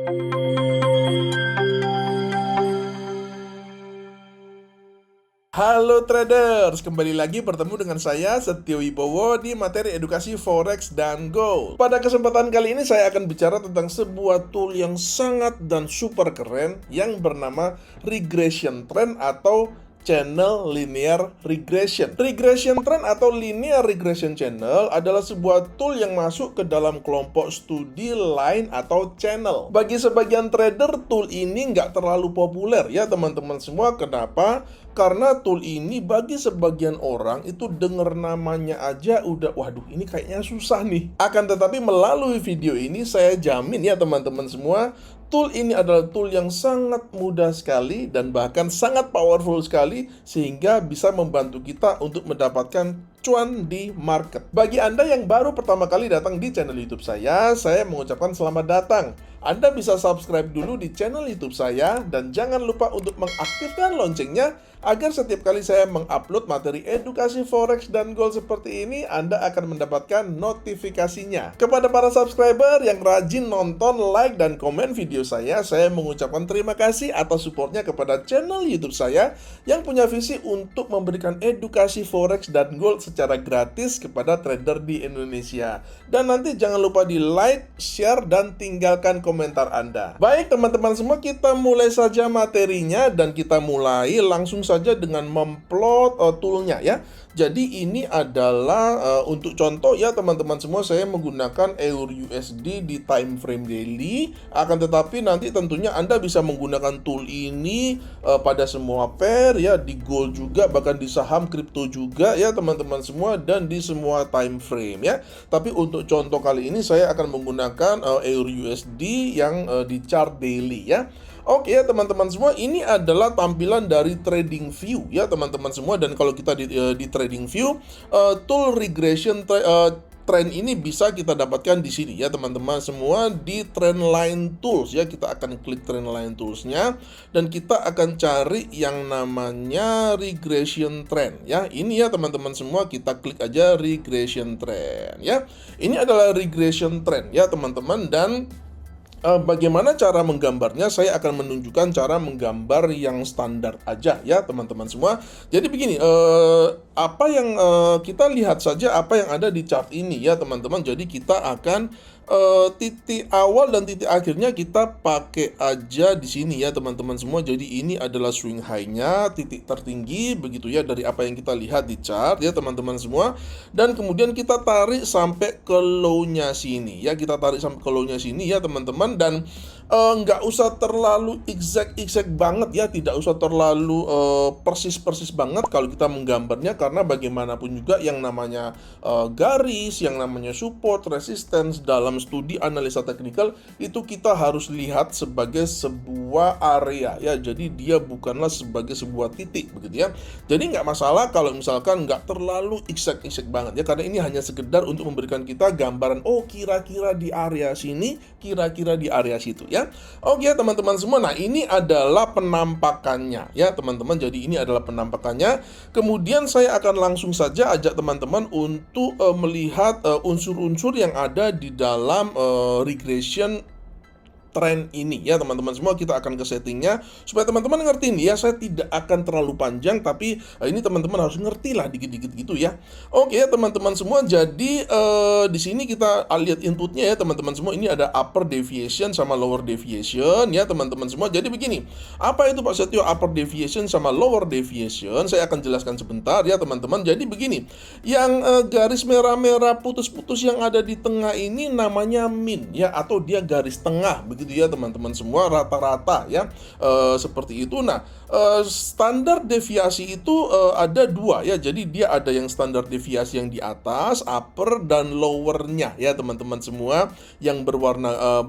Halo traders, kembali lagi bertemu dengan saya Setio Wibowo di materi edukasi Forex dan Gold. Pada kesempatan kali ini saya akan bicara tentang sebuah tool yang sangat dan super keren yang bernama Regression Trend atau Channel Linear Regression. Regression Trend atau Linear Regression Channel adalah sebuah tool yang masuk ke dalam kelompok studi line atau channel. Bagi sebagian trader, tool ini nggak terlalu populer ya teman-teman semua. Kenapa? Karena tool ini bagi sebagian orang itu denger namanya aja udah, waduh ini kayaknya susah nih. Akan tetapi melalui video ini saya jamin ya teman-teman semua, tool ini adalah tool yang sangat mudah sekali dan bahkan sangat powerful sekali sehingga bisa membantu kita untuk mendapatkan cuan di market. Bagi Anda yang baru pertama kali datang di channel YouTube saya mengucapkan selamat datang. Anda bisa subscribe dulu di channel YouTube saya dan jangan lupa untuk mengaktifkan loncengnya agar setiap kali saya mengupload materi edukasi Forex dan Gold seperti ini, Anda akan mendapatkan notifikasinya. Kepada para subscriber yang rajin nonton, like, dan komen video saya mengucapkan terima kasih atas supportnya kepada channel YouTube saya yang punya visi untuk memberikan edukasi Forex dan Gold secara gratis kepada trader di Indonesia. Dan nanti jangan lupa di like, share, dan tinggalkan komentar Anda. Baik teman-teman semua, kita mulai saja materinya dan kita mulai langsung saja dengan memplot toolnya ya. Jadi ini adalah untuk contoh ya teman-teman semua, saya menggunakan EUR USD di time frame daily. Akan tetapi nanti tentunya Anda bisa menggunakan tool ini pada semua pair ya, di gold juga, bahkan di saham kripto juga ya teman-teman semua, dan di semua time frame ya. Tapi untuk contoh kali ini saya akan menggunakan EUR USD yang di chart daily ya. Oke ya teman-teman semua, ini adalah tampilan dari trading view ya teman-teman semua. Dan kalau kita di trading view, tool regression trend ini bisa kita dapatkan di sini ya teman-teman semua, di trend line tools ya. Kita akan klik trend line toolsnya dan kita akan cari yang namanya regression trend ya. Ini ya teman-teman semua, kita klik aja regression trend ya. Ini adalah regression trend ya teman-teman. Dan bagaimana cara menggambarnya? Saya akan menunjukkan cara menggambar yang standar aja ya teman-teman semua. Jadi begini, apa yang kita lihat saja apa yang ada di chart ini ya teman-teman. Jadi kita akan titik awal dan titik akhirnya kita pakai aja di sini ya teman-teman semua. Jadi ini adalah swing high-nya, titik tertinggi begitu ya, dari apa yang kita lihat di chart ya teman-teman semua. Dan kemudian kita tarik sampai ke low-nya sini ya, kita tarik sampai ke low-nya sini ya teman-teman. Dan nggak usah terlalu exact banget ya, tidak usah terlalu persis banget kalau kita menggambarnya, karena bagaimanapun juga yang namanya garis, yang namanya support, resistance dalam studi analisa teknikal itu kita harus lihat sebagai sebuah area ya. Jadi dia bukanlah sebagai sebuah titik begitu ya. Jadi nggak masalah kalau misalkan nggak terlalu exact banget ya, karena ini hanya sekedar untuk memberikan kita gambaran, oh kira-kira di area sini, kira-kira di area situ ya. Oke teman-teman semua, nah ini adalah penampakannya ya teman-teman. Jadi ini adalah penampakannya. Kemudian saya akan langsung saja ajak teman-teman untuk melihat unsur-unsur yang ada di dalam regression trend ini ya teman-teman semua. Kita akan ke settingnya supaya teman-teman ngerti nih ya. Saya tidak akan terlalu panjang, tapi ini teman-teman harus ngerti lah dikit-dikit gitu ya. Oke ya teman-teman semua, jadi di sini kita lihat inputnya ya teman-teman semua. Ini ada upper deviation sama lower deviation ya teman-teman semua. Jadi begini, apa itu Pak Setio upper deviation sama lower deviation? Saya akan jelaskan sebentar ya teman-teman. Jadi begini, yang garis merah-merah putus-putus yang ada di tengah ini namanya mean ya, atau dia garis tengah begitu ya teman-teman semua, rata-rata ya, seperti itu. Nah, standar deviasi itu ada dua ya. Jadi dia ada yang standar deviasi yang di atas, upper dan lowernya ya teman-teman semua, yang berwarna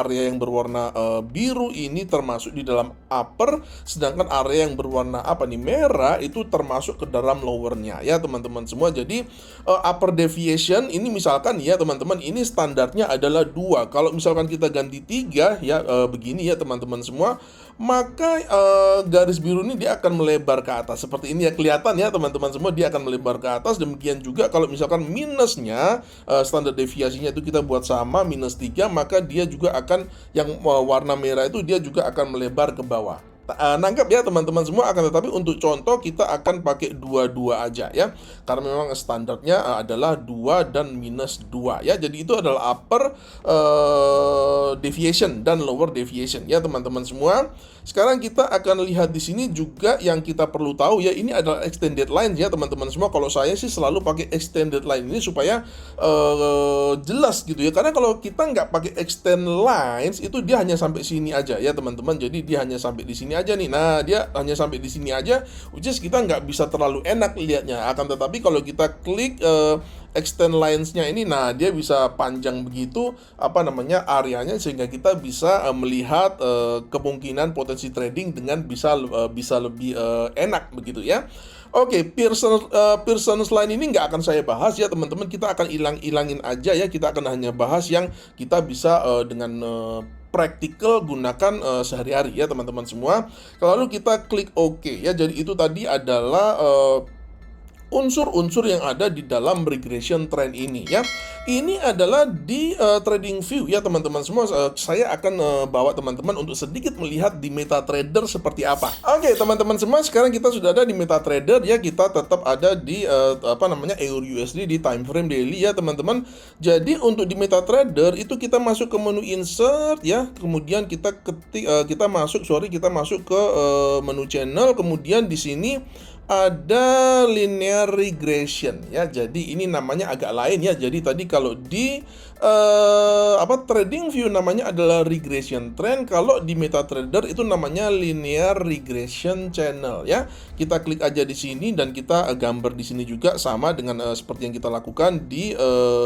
area yang berwarna biru ini termasuk di dalam upper, sedangkan area yang berwarna merah itu termasuk ke dalam lowernya ya teman-teman semua. Jadi upper deviation ini misalkan ya teman-teman, ini standarnya adalah 2. Kalau misalkan kita ganti segitiga ya, begini ya teman-teman semua, maka garis biru ini dia akan melebar ke atas seperti ini ya, kelihatan ya teman-teman semua, dia akan melebar ke atas. Demikian juga kalau misalkan minusnya, standar deviasinya itu kita buat sama -3, maka dia juga akan, yang warna merah itu dia juga akan melebar ke bawah. Nangkep ya teman-teman semua. Akan tetapi untuk contoh kita akan pakai 22 aja ya, karena memang standarnya adalah 2 dan -2 ya. Jadi itu adalah upper deviation dan lower deviation ya teman-teman semua. Sekarang kita akan lihat di sini juga yang kita perlu tahu ya, ini adalah extended line ya teman-teman semua. Kalau saya sih selalu pakai extended line ini supaya jelas gitu ya, karena kalau kita nggak pakai extend lines itu dia hanya sampai sini aja ya teman-teman. Jadi dia hanya sampai di sini aja nih. Nah, dia hanya sampai di sini aja, which is kita nggak bisa terlalu enak lihatnya. Akan tetapi kalau kita klik extend lines-nya ini, nah dia bisa panjang begitu areanya, sehingga kita bisa melihat kemungkinan potensi trading dengan bisa lebih enak begitu ya. Oke, Pearson's line ini nggak akan saya bahas ya teman-teman. Kita akan hilangin aja ya. Kita akan hanya bahas yang kita bisa dengan praktikal gunakan sehari-hari ya teman-teman semua. Lalu kita klik OK ya. Jadi itu tadi adalah unsur-unsur yang ada di dalam regression trend ini ya. Ini adalah di trading view ya teman-teman semua. Saya akan bawa teman-teman untuk sedikit melihat di MetaTrader seperti apa. Oke teman-teman semua, sekarang kita sudah ada di MetaTrader ya. Kita tetap ada di EUR USD di time frame daily ya teman-teman. Jadi untuk di MetaTrader itu kita masuk ke menu insert ya. Kemudian kita masuk ke menu channel. Kemudian di sini ada linear regression ya. Jadi ini namanya agak lain ya. Jadi tadi kalau di trading view namanya adalah regression trend, kalau di MetaTrader itu namanya linear regression channel ya. Kita klik aja di sini dan kita gambar di sini juga sama dengan seperti yang kita lakukan di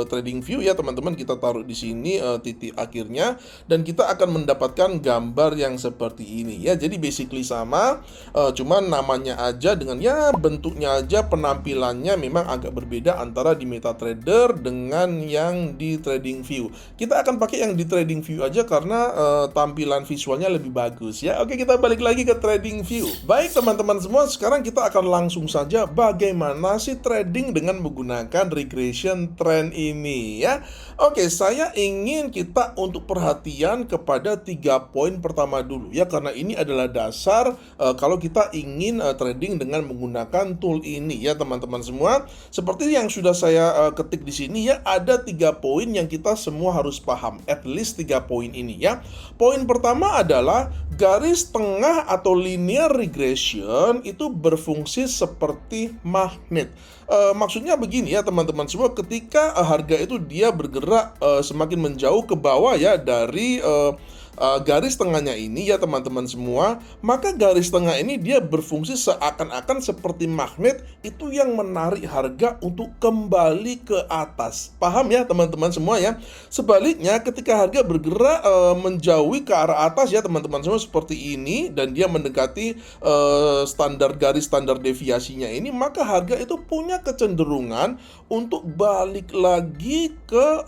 trading view ya teman-teman. Kita taruh di sini titik akhirnya dan kita akan mendapatkan gambar yang seperti ini ya. Jadi basically sama, cuman namanya aja dengan bentuknya aja, penampilannya memang agak berbeda antara di MetaTrader dengan yang di trading view. Kita akan pakai yang di trading view aja karena tampilan visualnya lebih bagus ya. Oke, kita balik lagi ke trading view. Baik teman-teman semua, sekarang kita akan langsung saja bagaimana sih trading dengan menggunakan regression trend ini ya. Oke, saya ingin kita untuk perhatian kepada 3 poin pertama dulu ya, karena ini adalah dasar kalau kita ingin trading dengan menggunakan tool ini ya teman-teman semua. Seperti yang sudah saya ketik di sini ya, ada 3 poin yang kita semua harus paham, at least 3 poin ini ya. Poin pertama adalah garis tengah atau linear regression itu berfungsi seperti magnet. Maksudnya begini ya teman-teman semua, ketika harga itu dia bergerak semakin menjauh ke bawah ya dari garis tengahnya ini ya teman-teman semua, maka garis tengah ini dia berfungsi seakan-akan seperti magnet itu yang menarik harga untuk kembali ke atas. Paham ya teman-teman semua ya. Sebaliknya ketika harga bergerak menjauhi ke arah atas ya teman-teman semua seperti ini, dan dia mendekati garis standar deviasinya ini, maka harga itu punya kecenderungan untuk balik lagi ke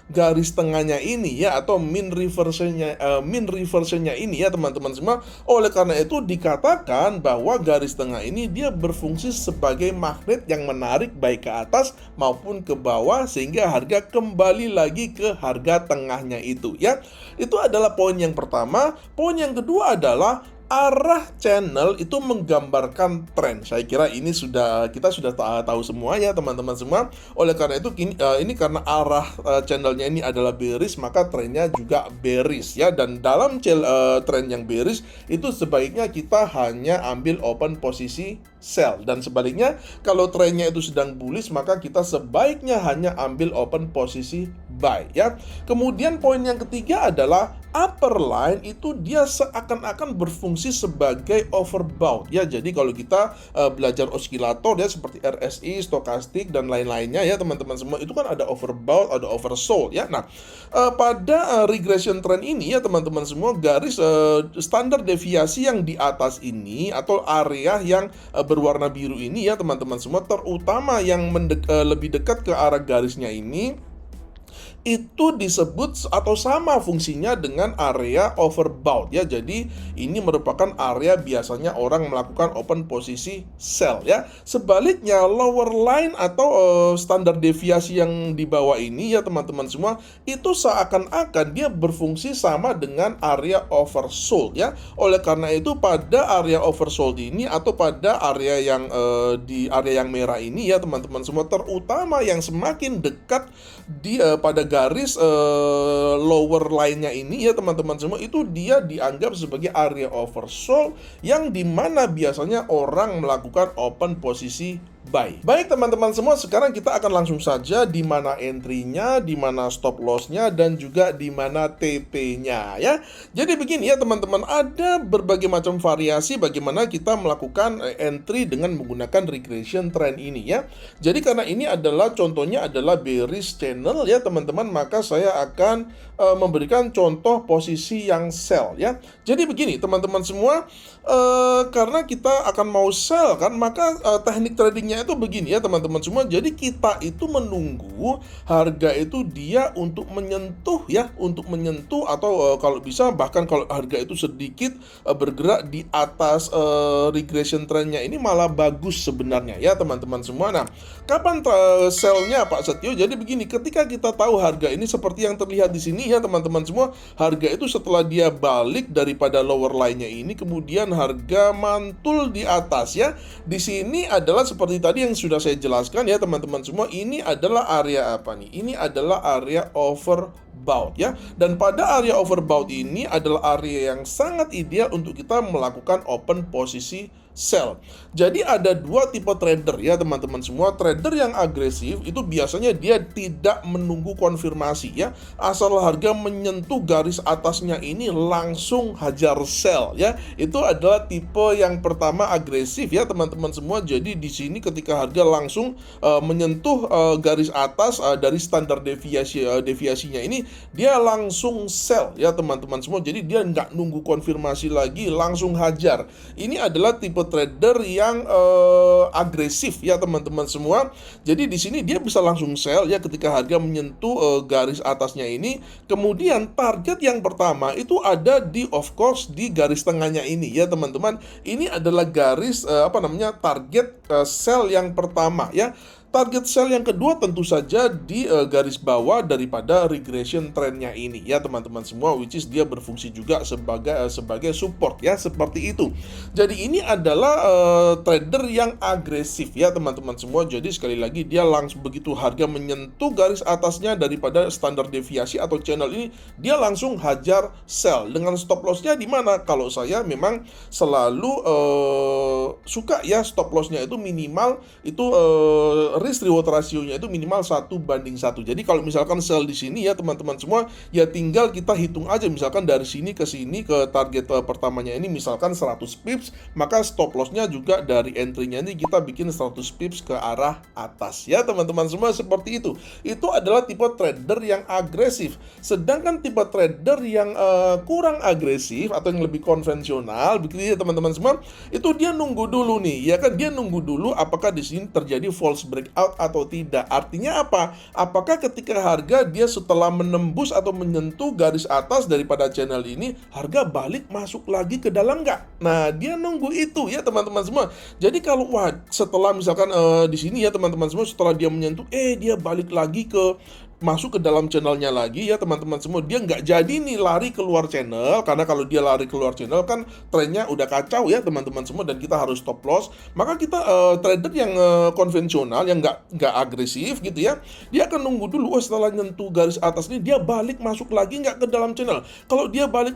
garis tengahnya ini ya, atau mean reversionnya ini ya teman-teman semua. Oleh karena itu dikatakan bahwa garis tengah ini dia berfungsi sebagai magnet yang menarik baik ke atas maupun ke bawah, sehingga harga kembali lagi ke harga tengahnya itu ya. Itu adalah poin yang pertama. Poin yang kedua adalah arah channel itu menggambarkan tren. Saya kira ini kita sudah tahu semua ya teman-teman semua. Oleh karena itu ini karena arah channelnya ini adalah bearish, maka trennya juga bearish ya. Dan dalam tren yang bearish itu sebaiknya kita hanya ambil open posisi sell, dan sebaliknya kalau trennya itu sedang bullish maka kita sebaiknya hanya ambil open posisi buy ya. Kemudian poin yang ketiga adalah upper line itu dia seakan-akan berfungsi sebagai overbought ya. Jadi kalau kita belajar osilator ya seperti RSI, stokastik dan lain-lainnya ya teman-teman semua, itu kan ada overbought, ada oversold ya. Nah, pada regression trend ini ya teman-teman semua, garis standar deviasi yang di atas ini atau area yang berwarna biru ini ya teman-teman semua, terutama yang lebih dekat ke arah garisnya ini itu disebut atau sama fungsinya dengan area overbought ya. Jadi ini merupakan area biasanya orang melakukan open posisi sell ya. Sebaliknya lower line atau standar deviasi yang di bawah ini ya teman-teman semua, itu seakan-akan dia berfungsi sama dengan area oversold ya. Oleh karena itu pada area oversold ini atau pada area yang di area yang merah ini ya teman-teman semua, terutama yang semakin dekat di pada garis lower line-nya ini ya teman-teman semua, itu dia dianggap sebagai area oversold yang dimana biasanya orang melakukan open posisi buy. Baik teman-teman semua, sekarang kita akan langsung saja di mana entry-nya, di mana stop loss-nya, dan juga di mana TP-nya ya. Jadi begini ya teman-teman, ada berbagai macam variasi bagaimana kita melakukan entry dengan menggunakan regression trend ini ya. Jadi karena ini adalah contohnya adalah bearish channel ya teman-teman, maka saya akan memberikan contoh posisi yang sell ya. Jadi begini teman-teman semua, karena kita akan mau sell kan, maka teknik tradingnya itu begini ya teman-teman semua. Jadi kita itu menunggu harga itu dia untuk menyentuh ya, untuk menyentuh atau kalau bisa bahkan kalau harga itu sedikit bergerak di atas regression trendnya ini malah bagus sebenarnya ya teman-teman semua. Nah, kapan sell-nya Pak Setio? Jadi begini, ketika kita tahu harga ini seperti yang terlihat di sini ya teman-teman semua, harga itu setelah dia balik daripada lower line-nya ini, kemudian harga mantul di atas ya. Di sini adalah seperti tadi yang sudah saya jelaskan ya teman-teman semua, ini adalah area apa nih? Ini adalah area overbought ya. Dan pada area overbought ini adalah area yang sangat ideal untuk kita melakukan open posisi sell. Jadi ada dua tipe trader ya teman-teman semua. Trader yang agresif itu biasanya dia tidak menunggu konfirmasi ya. Asal harga menyentuh garis atasnya ini langsung hajar sell ya. Itu adalah tipe yang pertama, agresif ya teman-teman semua. Jadi di sini ketika harga langsung menyentuh garis atas dari standar deviasinya ini, dia langsung sell ya teman-teman semua. Jadi dia nggak nunggu konfirmasi lagi, langsung hajar. Ini adalah tipe trader yang agresif ya teman-teman semua. Jadi di sini dia bisa langsung sell ya ketika harga menyentuh garis atasnya ini. Kemudian target yang pertama itu ada di, of course, di garis tengahnya ini ya teman-teman. Ini adalah garis target sell yang pertama ya. Target sell yang kedua tentu saja di garis bawah daripada regression trendnya ini ya teman-teman semua, which is dia berfungsi juga sebagai support ya, seperti itu. Jadi ini adalah trader yang agresif ya teman-teman semua. Jadi sekali lagi dia langsung begitu harga menyentuh garis atasnya daripada standar deviasi atau channel ini, dia langsung hajar sell dengan stop lossnya di mana? Kalau saya memang selalu suka ya stop lossnya itu minimal itu risk reward rasionya itu minimal 1:1. Jadi kalau misalkan sell di sini ya teman-teman semua, ya tinggal kita hitung aja misalkan dari sini ke sini ke target pertamanya ini misalkan 100 pips, maka stop lossnya juga dari entry-nya ini kita bikin 100 pips ke arah atas ya teman-teman semua, seperti itu. Itu adalah tipe trader yang agresif. Sedangkan tipe trader yang kurang agresif atau yang lebih konvensional begitu ya teman-teman semua, itu dia nunggu dulu nih ya kan, dia nunggu dulu apakah di sini terjadi false breakout atau tidak. Artinya apa? Apakah ketika harga dia setelah menembus atau menyentuh garis atas daripada channel ini, harga balik masuk lagi ke dalam nggak? Nah, dia nunggu itu ya teman-teman semua. Jadi kalau setelah misalkan di sini ya teman-teman semua, setelah dia menyentuh, dia balik lagi masuk ke dalam channelnya lagi ya teman-teman semua, dia nggak jadi nih lari keluar channel, karena kalau dia lari keluar channel kan trennya udah kacau ya teman-teman semua, dan kita harus stop loss. Maka kita trader yang konvensional yang nggak agresif gitu ya, dia akan nunggu dulu, setelah nyentuh garis atas ini dia balik masuk lagi nggak ke dalam channel. Kalau dia balik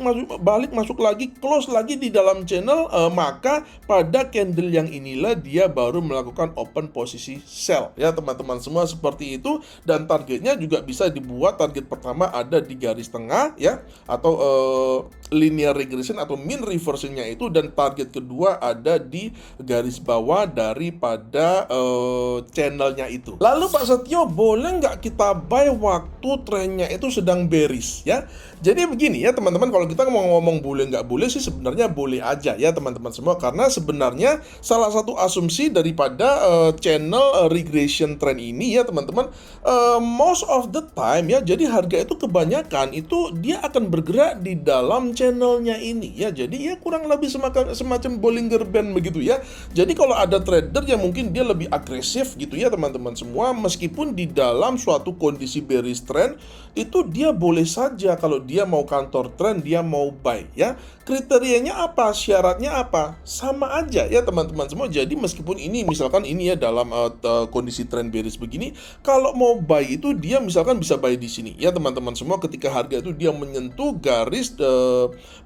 masuk lagi, close lagi di dalam channel, maka pada candle yang inilah dia baru melakukan open posisi sell ya teman-teman semua, seperti itu. Dan targetnya juga bisa dibuat, target pertama ada di garis tengah ya, atau linear regression atau mean reversionnya itu, dan target kedua ada di garis bawah daripada channelnya itu. Lalu Pak Setio, boleh nggak kita buy waktu trennya itu sedang bearish ya? Jadi begini ya teman-teman, kalau kita mau ngomong boleh nggak boleh sih sebenarnya boleh aja ya teman-teman semua, karena sebenarnya salah satu asumsi daripada channel regression trend ini ya teman-teman, most of of the time ya, jadi harga itu kebanyakan itu dia akan bergerak di dalam channelnya ini ya. Jadi ya kurang lebih semacam Bollinger Band begitu ya. Jadi kalau ada trader yang mungkin dia lebih agresif gitu ya teman-teman semua, meskipun di dalam suatu kondisi bearish trend itu dia boleh saja kalau dia mau counter trend, dia mau buy ya. Kriterianya apa? Syaratnya apa? Sama aja ya teman-teman semua. Jadi meskipun ini misalkan ini ya dalam kondisi trend bearish begini, kalau mau buy itu dia misalkan bisa buy di sini ya teman-teman semua, ketika harga itu dia menyentuh garis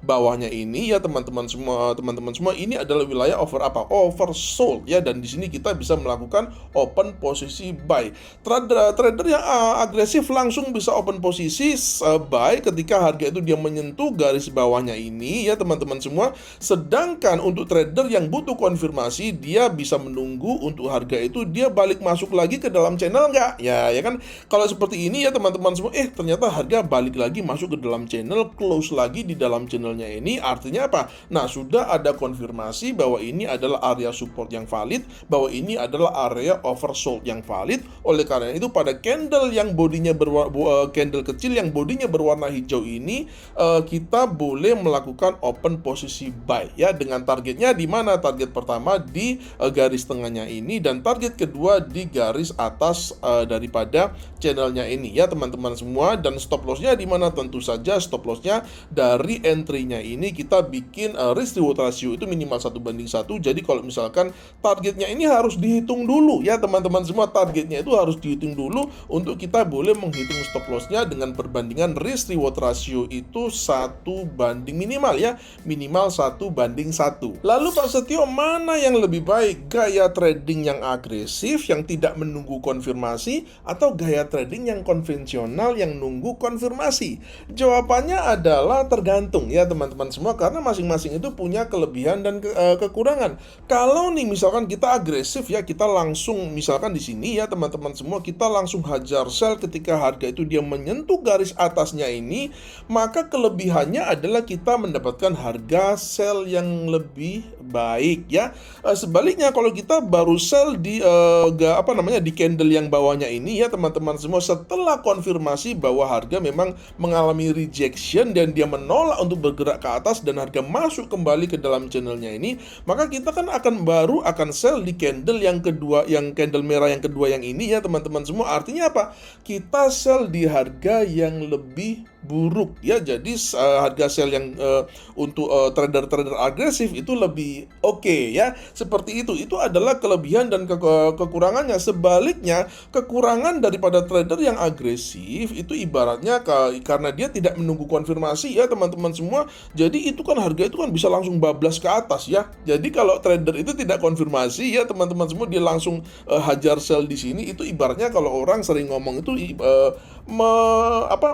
bawahnya ini ya teman-teman semua, ini adalah wilayah over apa? Oversold ya, dan di sini kita bisa melakukan open posisi buy. Trader yang agresif langsung bisa open posisi buy ketika harga itu dia menyentuh garis bawahnya ini ya teman-teman semua. Sedangkan untuk trader yang butuh konfirmasi, dia bisa menunggu untuk harga itu dia balik masuk lagi ke dalam channel nggak? Ya kan, kalau seperti ini ya teman-teman semua, ternyata harga balik lagi masuk ke dalam channel, close lagi di dalam channelnya ini, artinya apa? Nah, sudah ada konfirmasi bahwa ini adalah area support yang valid, bahwa ini adalah area oversold yang valid. Oleh karena itu pada candle yang bodinya candle kecil yang bodinya berwarna hijau ini, kita boleh melakukan open posisi buy ya, dengan targetnya di mana? Target pertama di garis tengahnya ini, dan target kedua di garis atas daripada channelnya ini ya teman-teman semua. Dan stop lossnya di mana? Tentu saja stop lossnya dari entry-nya ini kita bikin risk reward ratio itu minimal 1:1. Jadi kalau misalkan targetnya ini harus dihitung dulu ya teman-teman semua, targetnya itu harus dihitung dulu untuk kita boleh menghitung stop lossnya dengan perbandingan risk reward ratio itu 1 banding minimal ya, minimal 1:1. Lalu Pak Setio, mana yang lebih baik? Gaya trading yang agresif yang tidak menunggu konfirmasi atau gaya trading yang konvensional yang nunggu konfirmasi? Jawabannya adalah tergantung ya teman-teman semua, karena masing-masing itu punya kelebihan dan kekurangan. Kalau nih misalkan kita agresif ya, kita langsung misalkan di sini ya teman-teman semua, kita langsung hajar sell ketika harga itu dia menyentuh garis atasnya ini, maka kelebihannya adalah kita mendapatkan harga sell yang lebih baik ya. Sebaliknya kalau kita baru sell di di candle yang bawahnya ini ya teman-teman semua, setelah konfirmasi bahwa harga memang mengalami rejection dan dia menolak untuk bergerak ke atas dan harga masuk kembali ke dalam channelnya ini, maka kita kan akan sell di candle yang kedua, yang candle merah yang kedua yang ini ya teman-teman semua. Artinya apa? Kita sell di harga yang lebih buruk ya. Jadi harga sell yang untuk trader-trader agresif itu lebih oke ya. Seperti itu adalah kelebihan dan kekurangannya. Sebaliknya, kekurangan daripada trader yang agresif itu ibaratnya karena dia tidak menunggu konfirmasi ya teman-teman semua. Jadi itu kan harga itu kan bisa langsung bablas ke atas ya. Jadi kalau trader itu tidak konfirmasi ya teman-teman semua, dia langsung hajar sell di sini, itu ibaratnya kalau orang sering ngomong itu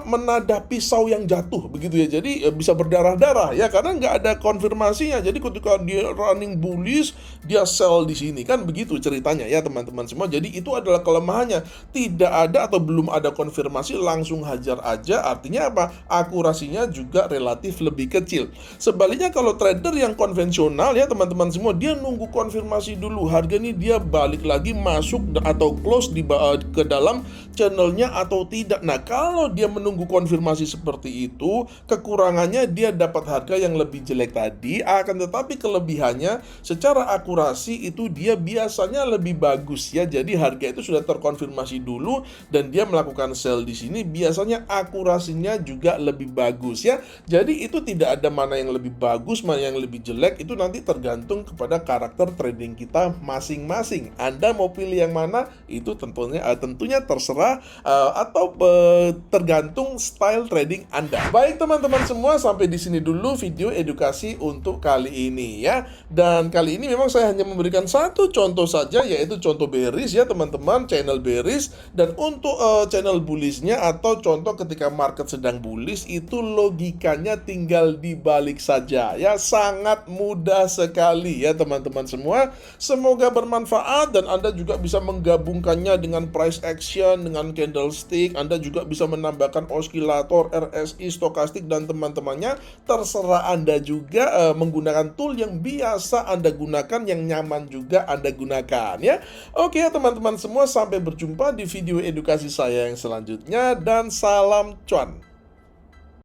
menadah pisau yang jatuh begitu ya. Jadi bisa berdarah-darah ya, karena nggak ada konfirmasinya. Jadi ketika dia running bullish, dia sell di sini, kan begitu ceritanya ya teman-teman semua. Jadi itu adalah kelemahannya, tidak ada atau belum ada konfirmasi langsung hajar aja. Artinya apa? Akurasinya juga relatif lebih kecil. Sebaliknya kalau trader yang konvensional ya teman-teman semua, dia nunggu konfirmasi dulu, harga ini dia balik lagi masuk atau close ke dalam channelnya atau tidak. Nah, kalau dia menunggu konfirmasi seperti itu, kekurangannya dia dapat harga yang lebih jelek tadi, akan tetapi kelebihannya secara akurasi itu dia biasanya lebih bagus ya. Jadi harga itu sudah terkonfirmasi dulu dan dia melakukan sell di sini, biasanya akurasinya juga lebih bagus ya. Jadi itu tidak ada mana yang lebih bagus, mana yang lebih jelek, itu nanti tergantung kepada karakter trading kita masing-masing. Anda mau pilih yang mana? Itu tentunya terserah atau tergantung style trading Anda. Baik teman-teman semua, sampai di sini dulu video edukasi untuk kali ini ya. Dan kali ini memang saya hanya memberikan satu contoh saja, yaitu contoh bearish ya teman-teman, channel bearish. Dan untuk channel bullishnya atau contoh ketika market sedang bullish, itu logikanya tinggal dibalik saja ya. Sangat mudah sekali ya teman-teman semua. Semoga bermanfaat dan Anda juga bisa menggabungkannya dengan price action, dengan candlestick. Anda juga bisa menambahkan oscillator, RSI, stokastik dan teman-temannya. Terserah Anda juga menggunakan tool yang bisa biasa Anda gunakan, yang nyaman juga Anda gunakan ya. Oke ya teman-teman semua, sampai berjumpa di video edukasi saya yang selanjutnya, dan salam cuan.